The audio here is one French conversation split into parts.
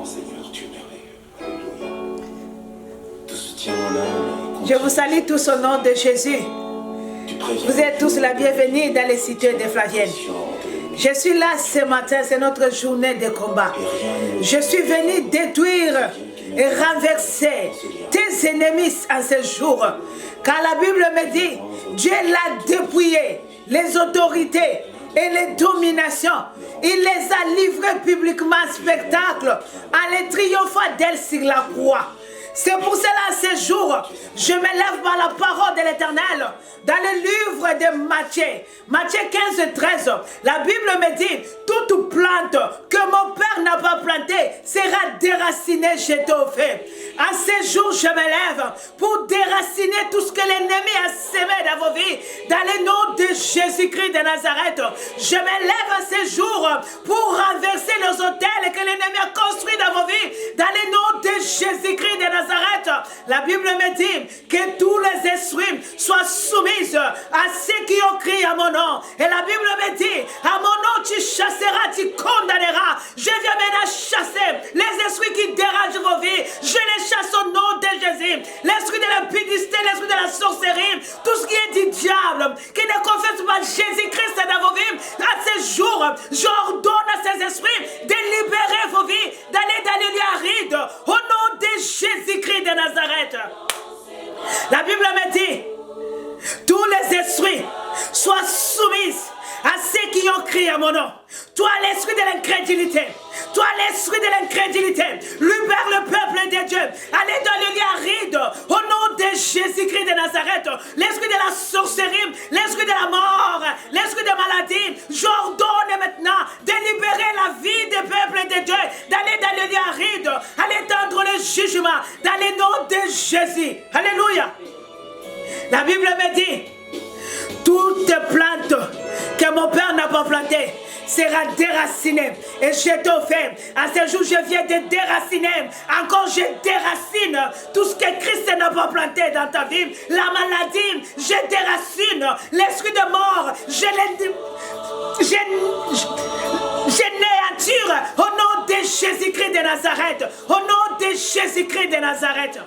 Seigneur, tu es merveilleux. Alléluia. Tout se tient en l'âme. Je vous salue tous au nom de Jésus. Vous êtes tous la bienvenue dans les cités de Flavienne. Je suis là ce matin, c'est notre journée de combat. Je suis venu détruire et renverser tes ennemis en ce jour. Car la Bible me dit, Dieu l'a dépouillé, les autorités et les dominations. Il les a livrés publiquement en spectacle en les triomphant d'elle sur la croix. C'est pour cela, ce jour, je me lève par la parole de l'Éternel. Dans le livre de Matthieu, Matthieu 15, 13, la Bible me dit, toute plante que mon Père n'a pas plantée sera déracinée, jetée au feu. En ce jour, je me lève pour déraciner tout ce que l'ennemi a semé dans vos vies. Dans le nom de Jésus-Christ de Nazareth, je me lève à ce jour pour renverser les autels que l'ennemi a construits dans vos vies. Dans le nom de Jésus-Christ de Nazareth. La Bible me dit que tous les esprits soient soumis à ceux qui ont crié à mon nom. Et la Bible me dit, à mon nom tu chasseras, tu condamneras. Je viens maintenant chasser les esprits qui dérangent vos vies. Je les chasse au nom de Jésus. L'esprit de l'impudicité, l'esprit de la sorcellerie, tout ce qui est du diable, qui ne confesse pas Jésus-Christ dans vos vies. À ce jour, j'ordonne à ces esprits de libérer vos vies, d'aller dans les lieux arides, au nom de Jésus-Christ de Nazareth. La Bible me dit, tous les esprits soient soumis à ceux qui ont crié à mon nom. Toi, l'esprit de l'incrédulité, toi, l'esprit de l'incrédulité, libère le peuple de Dieu. Allez dans le lieu aride, au nom de Jésus-Christ de Nazareth. L'esprit de la sorcellerie, l'esprit de la mort, l'esprit de maladie, j'ordonne maintenant de libérer la vie des peuples de Dieu, d'aller dans le lieu aride, aller tendre le jugement, dans le nom de Jésus. Alléluia. La Bible me dit, toute plante que mon Père n'a pas plantée sera déracinée et jetée au feu. À ce jour, je viens de déraciner. Encore, je déracine tout ce que Christ n'a pas planté dans ta vie. La maladie, je déracine. L'esprit de mort, je néantir au nom de Jésus-Christ de Nazareth. Au nom de Jésus-Christ de Nazareth.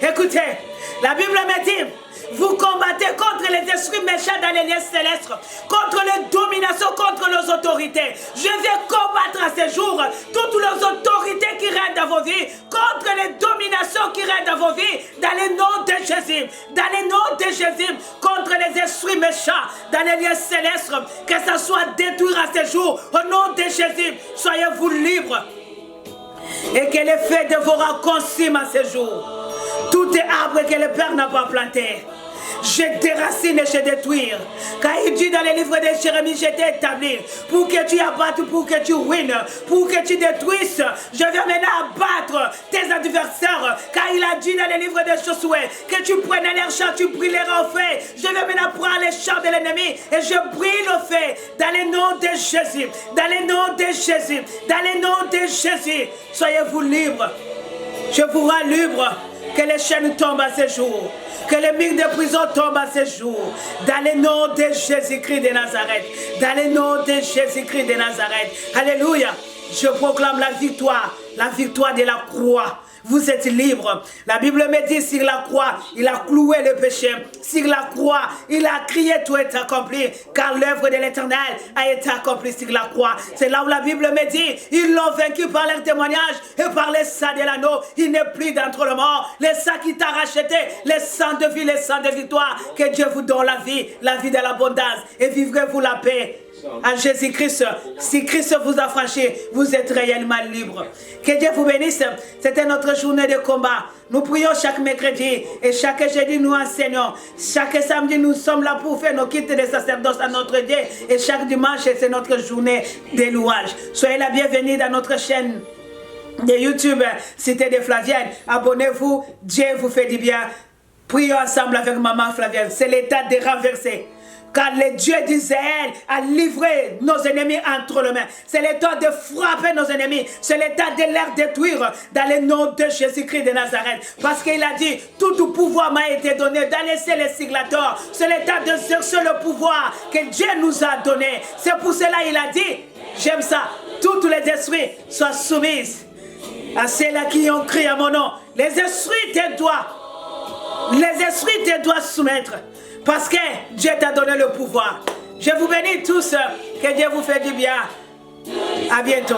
Écoutez, la Bible me dit, vous combattez contre les esprits méchants dans les lieux célestes, contre les dominations, contre les autorités. Je viens combattre à ce jour toutes les autorités qui règnent dans vos vies, contre les dominations qui règnent dans vos vies, dans le nom de Jésus, dans le nom de Jésus, contre les esprits méchants dans les lieux célestes, que ça soit détruit à ce jour, au nom de Jésus, soyez-vous libres. Et que les feux de vos rangs consument à ce jour. Tout est arbre que le Père n'a pas planté, je déracine et je détruis. Car il dit dans le livre de Jérémie, je t'ai établi pour que tu abattes, pour que tu ruines, pour que tu détruises. Je viens maintenant abattre tes adversaires. Car il a dit dans le livre de Josué que tu prenais leurs champs, tu brûleras au feu. Je viens maintenant prendre les champs de l'ennemi et je brûle au feu. Dans le nom de Jésus, dans le nom de Jésus, dans le nom de Jésus, soyez-vous libres. Je vous rends libre. Que les chaînes tombent à ce jour. Que les murs de prison tombent à ce jour. Dans le nom de Jésus-Christ de Nazareth. Dans le nom de Jésus-Christ de Nazareth. Alléluia. Je proclame la victoire de la croix. Vous êtes libres. La Bible me dit, sur la croix, il a cloué le péché. Sur la croix, il a crié, tout est accompli. Car l'œuvre de l'Éternel a été accomplie sur la croix. C'est là où la Bible me dit, ils l'ont vaincu par leur témoignage et par le sang de l'agneau. Il n'est plus d'entre les morts. Le sang qui t'a racheté, le sang de vie, le sang de victoire. Que Dieu vous donne la vie de l'abondance. Et vivrez-vous la paix. En Jésus-Christ, si Christ vous a franchi, vous êtes réellement libre. Que Dieu vous bénisse. C'était notre journée de combat. Nous prions chaque mercredi et chaque jeudi nous enseignons. Chaque samedi nous sommes là pour faire nos kits de sacerdoce à notre Dieu. Et chaque dimanche c'est notre journée de louange. Soyez la bienvenue dans notre chaîne de YouTube Cité de Flavienne. Abonnez-vous, Dieu vous fait du bien. Prions ensemble avec maman Flavienne. C'est l'état de renverser. Car le Dieu d'Israël a livré nos ennemis entre les mains. C'est le temps de frapper nos ennemis. C'est le temps de les détruire dans le nom de Jésus-Christ de Nazareth. Parce qu'il a dit, tout pouvoir m'a été donné dans les cieux et les siglateurs. C'est le temps d'exercer le pouvoir que Dieu nous a donné. C'est pour cela qu'il a dit, j'aime ça, tous les esprits soient soumis À ceux-là qui ont crié à mon nom, les esprits te doivent. Les esprits te doivent soumettre. Parce que Dieu t'a donné le pouvoir. Je vous bénis tous. Que Dieu vous fait du bien. À bientôt.